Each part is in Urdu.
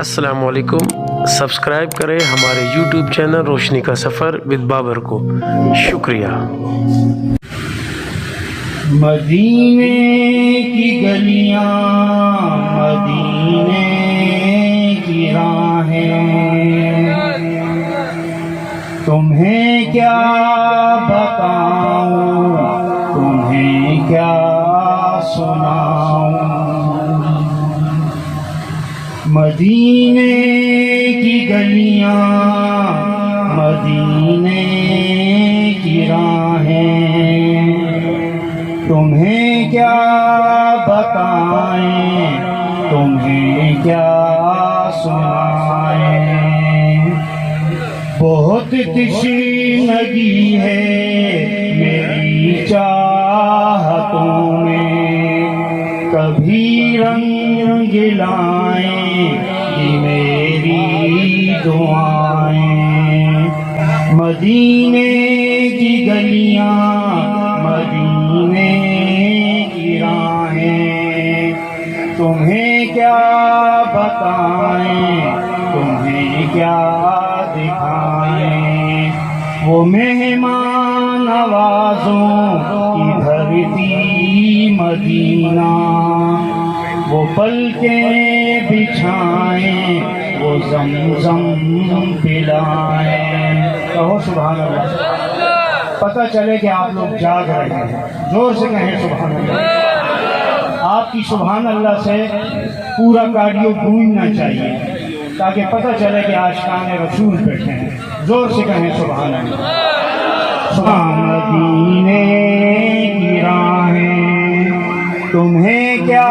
السلام علیکم، سبسکرائب کریں ہمارے یوٹیوب چینل روشنی کا سفر ود بابر کو۔ شکریہ۔ مدینے کی گلیاں، مدینے کی راہیں، تمہیں کیا بتاؤں، تمہیں کیا سناؤں۔ مدینے کی گلیاں، مدینے کی راہیں، تمہیں کیا بتائیں، تمہیں کیا سنائیں۔ بہت تشنگی ہے میری چاہتوں میں، کبھی رنگ لائیں یہ میری دعائیں۔ مدینے کی گلیاں، مدینے کی راہیں، تمہیں کیا بتائیں، تمہیں کیا دکھائیں۔ وہ مہمان نوازوں کی دھرتی مدینہ، وہ پلکیں بچھائیں، وہ زمزم پلائیں۔ کہو سبحان اللہ۔ پتہ چلے کہ آپ لوگ جاگ رہے ہیں، زور سے کہیں سبحان اللہ۔ آپ کی سبحان اللہ سے پورا کارڈیو گونجنا چاہیے تاکہ پتہ چلے کہ عاشقان رسول بیٹھے ہیں۔ زور سے کہیں سبحان اللہ۔ مدینے کی راہیں، تمہیں کیا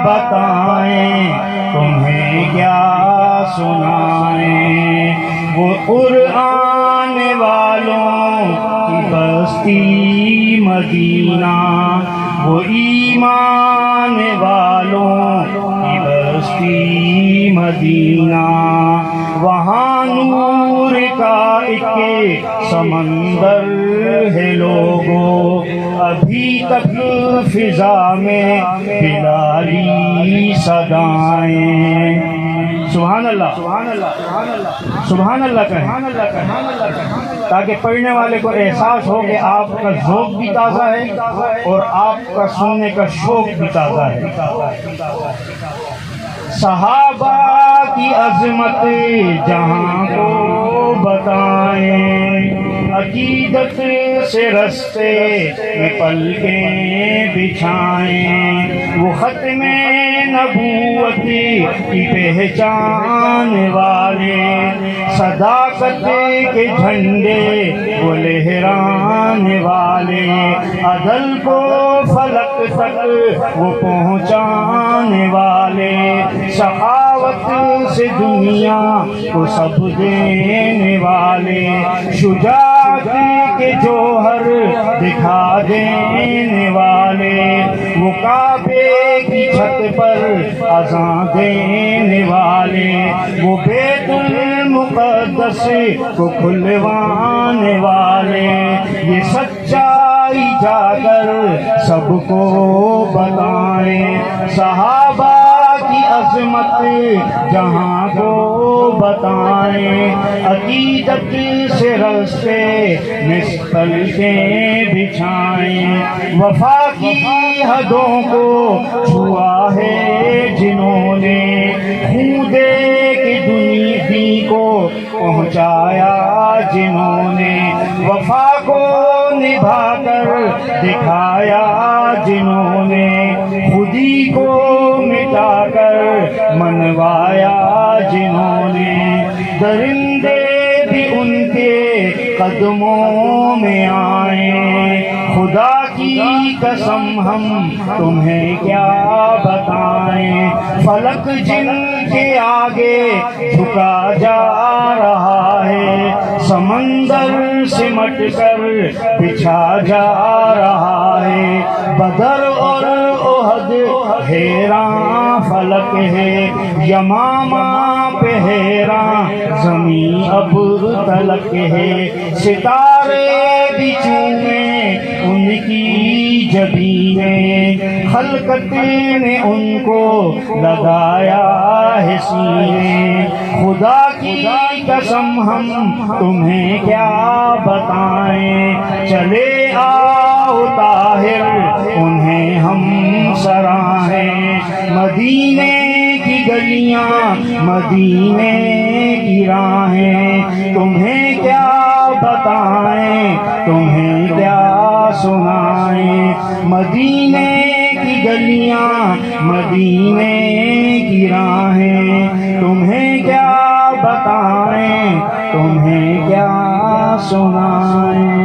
بتائیں، تمہیں کیا سنائیں۔ وہ قرآن والوں کی بستی مدینہ، وہ ایمان والوں کی بستی مدینہ، وہاں نور کا ایک سمندر ہے لوگو، ابھی تک فضا میں بلالی صدائیں۔ سبحان اللہ، سبحان اللہ، سبحان اللہ کہیں تاکہ پڑھنے والے کو احساس ہو کہ آپ کا ذوق بھی تازہ ہے اور آپ کا سننے کا شوق بھی تازہ ہے۔ صحابہ کی عظمت جہاں کو بتائیں، عقیدت سے رستے میں پلکیں بچھائیں۔ وہ ختم نبوت کی پہچان والے، صداقت کے جھنڈے وہ لہرانے والے، عدل کو فلک تک وہ پہنچانے والے، سخاوت سے دنیا کو سب دینے والے، شجاعت کے جوہر دکھا دینے والے، وہ کعبے کی چھت پر اذان دینے والے، وہ بیت المقدس کو کھلوانے والے، یہ سچائی جا کر سب کو بتائیں۔ صحابہ کی عظمت جہاں کو بتائیں، عقیدت سے رستے میں پلکیں بچھائیں۔ وفا کی حدوں کو چھوا ہے جنہوں نے، خون دے کے دنیا کو پہنچایا جنہوں نے، وفا کو نبھا کر دکھایا جنہوں نے، خودی کو مٹا کر منوایا جنہوں نے، درندے بھی ان کے قدموں میں آئیں۔ خدا کی قسم ہم تمہیں کیا بتائیں، فلک جن کے آگے جھکا جا رہا ہے، سمندر سمٹ کر بچھا جا رہا ہے، بدر اور احد حیراں فلک ہے، یمامہ پہ حیراں زمین اب تلک ہے، ستارے بھی چومے ان کی جبینیں، خلقت نے ان کو لگایا ہے سینے، خدا کی قسم ہم تمہیں کیا بتائیں، چلے آؤ طاہر انہیں ہم سراہیں، مدینے کی گلیاں مدینے کی راہیں، تمہیں کیا بتائیں تمہیں کیا سنائیں، مدینے کی گلیاں مدینے کی راہیں، تمہیں کیا بتائیں تمہیں کیا سنائیں۔